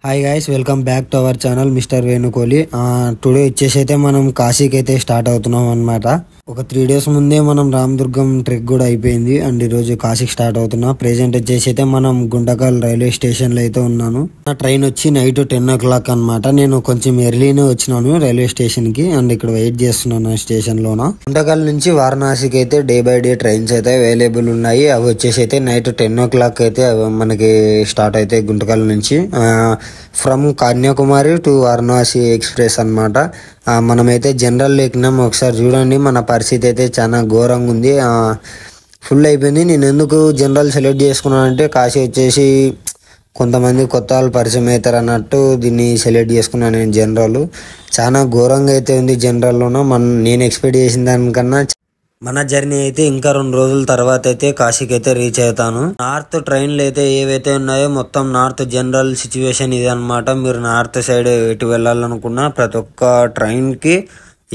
Hi guys, welcome back to our channel mister Venukoli. Today వచ్చేసి అయితే మనం కాశీకి అయితే స్టార్ట్ అవుతున్నాం అనమాట. ఒక 3 days ముందే మనం రామదుర్గం ట్రెక్ కూడా అయిపోయింది అండ్ ఈరోజు కాశీకి స్టార్ట్ అవుతున్నా. ప్రెజెంట్ వచ్చేసి అయితే మనం గుంటకల్ రైల్వే స్టేషన్ లో అయితే ఉన్నాను. నా ట్రైన్ వచ్చి నైట్ 10 o'clock అనమాట. నేను కొంచెం ఎర్లీనే వచ్చినాను రైల్వే స్టేషన్ కి అండ్ ఇక్కడ వెయిట్ చేస్తున్నాను స్టేషన్ లోన. గుంటకల్ నుంచి వారణాసికి అయితే డే బై డే ట్రైన్స్ అయితే అవైలబుల్ ఉన్నాయి. అవి వచ్చేసి అయితే నైట్ 10 o'clock అయితే మనకి స్టార్ట్ అయితే గుంటకల్ నుంచి from Kanyakumari to Varanasi express అనమాట. మనమైతే జనరల్ ఎక్కినాం. ఒకసారి చూడండి, మన పరిస్థితి అయితే చాలా ఘోరంగా ఉంది. ఫుల్ అయిపోయింది. నేను ఎందుకు జనరల్ సెలెక్ట్ చేసుకున్నాను అంటే కాశీ వచ్చేసి కొంతమంది కొత్త వాళ్ళు పరిచయం అవుతారు అన్నట్టు దీన్ని సెలెక్ట్ చేసుకున్నాను. నేను జనరల్ చాలా ఘోరంగా అయితే ఉంది. జనరల్లోనూ నేను ఎక్స్పెక్ట్ చేసిన దానికన్నా మన జర్నీ అయితే ఇంకా 2 రోజుల తర్వాత అయితే కాశీకి అయితే రీచ్ అవుతాను. నార్త్ ట్రైన్లు అయితే ఏవైతే ఉన్నాయో మొత్తం నార్త్ జనరల్ సిచ్యువేషన్ ఇది అనమాట. మీరు నార్త్ సైడ్ ఎటు వెళ్ళాలనుకున్నా ప్రతి ఒక్క ట్రైన్ కి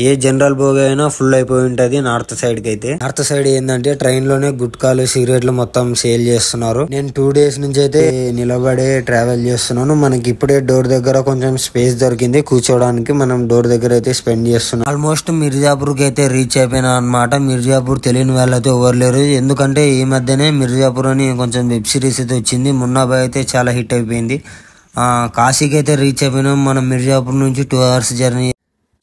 ఏ జనరల్ బోగి అయినా ఫుల్ అయిపోయి ఉంటది. నార్త్ సైడ్ కి అయితే నార్త్ సైడ్ ఏంటంటే ట్రైన్ లోనే గుట్కాలు సిగరెట్లు మొత్తం సేల్ చేస్తున్నారు. నేను 2 days నుంచి అయితే నిలబడే ట్రావెల్ చేస్తున్నాను. మనకి ఇప్పుడే డోర్ దగ్గర కొంచెం స్పేస్ దొరికింది కూర్చోడానికి. మనం డోర్ దగ్గర అయితే స్పెండ్ చేస్తున్నాం. ఆల్మోస్ట్ మిర్జాపూర్ కి అయితే రీచ్ అయిపోయినా అనమాట. మిర్జాపూర్ తెలియని వాళ్ళైతే ఎవరు లేరు. ఎందుకంటే ఈ మధ్యనే మిర్జాపూర్ అని కొంచెం వెబ్ సిరీస్ అయితే వచ్చింది. మున్నాబాయ్ అయితే చాలా హిట్ అయిపోయింది. కాశీకి అయితే రీచ్ అయిపోయినాం. మనం మిర్జాపూర్ నుంచి 2 hours జర్నీ.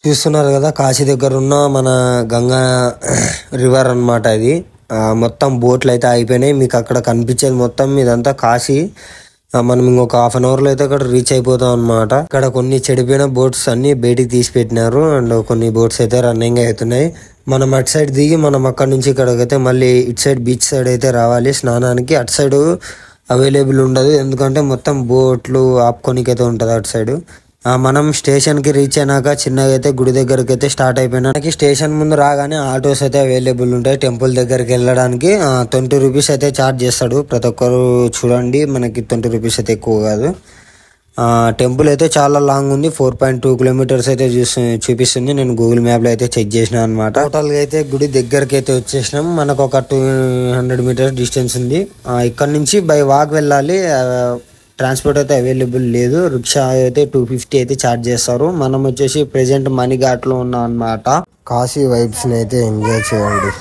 చూస్తున్నారు కదా, కాశీ దగ్గర ఉన్న మన గంగా రివర్ అనమాట. ఇది మొత్తం బోట్లు అయితే అయిపోయినాయి. మీకు అక్కడ కనిపించేది మొత్తం ఇదంతా కాశీ. మనం ఇంకొక 1/2 hour లో అయితే అక్కడ రీచ్ అయిపోతాం అనమాట. ఇక్కడ కొన్ని చెడిపోయిన బోట్స్ అన్ని బయటికి తీసి పెట్టినారు అండ్ కొన్ని బోట్స్ అయితే రన్నింగ్ అవుతున్నాయి. మనం అటు సైడ్ దిగి మనం అక్కడ నుంచి ఇక్కడికైతే మళ్ళీ ఇటు సైడ్ బీచ్ సైడ్ అయితే రావాలి స్నానానికి. అటు సైడ్ అవైలబుల్ ఉండదు, ఎందుకంటే మొత్తం బోట్లు ఆపుకోనికైతే ఉంటుంది అటు సైడ్. మనం స్టేషన్ కి రీచ్ అయినాక చిన్నగా అయితే గుడి దగ్గరకి అయితే స్టార్ట్ అయిపోయినా. స్టేషన్ ముందు రాగానే ఆటోస్ అయితే అవైలబుల్ ఉంటాయి. టెంపుల్ దగ్గరికి వెళ్ళడానికి 20 rupees అయితే ఛార్జ్ చేస్తాడు ప్రతి ఒక్కరు. చూడండి, మనకి 20 rupees అయితే ఎక్కువ కాదు. టెంపుల్ అయితే చాలా లాంగ్ ఉంది. 4.2 kilometers అయితే చూపిస్తుంది. నేను గూగుల్ మ్యాప్ లో అయితే చెక్ చేసిన అనమాట. టోటల్ గా అయితే గుడి దగ్గరకి అయితే వచ్చేసినాం. మనకు ఒక 200 meters డిస్టెన్స్ ఉంది. ఇక్కడ నుంచి బై వాక్ వెళ్ళాలి. ట్రాన్స్పోర్ట్ అయితే అవైలబుల్ లేదు. రిక్షా అయితే 250 అయితే ఛార్జ్ చేస్తారు. మనం వచ్చేసి ప్రెజెంట్ మణిఘాట్ లో ఉన్నాం అనమాట. కాశీ వైబ్స్ ని అయితే ఎంజాయ్ చేయండి.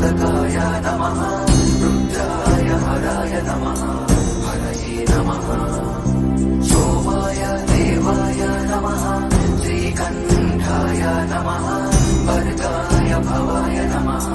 తారకాయ నమః రుద్రాయ హరాయ నమః హరయే నమః సోమాయ దేవాయ నమః శ్రీకంఠాయ నమః వర్గాయ భవాయ నమః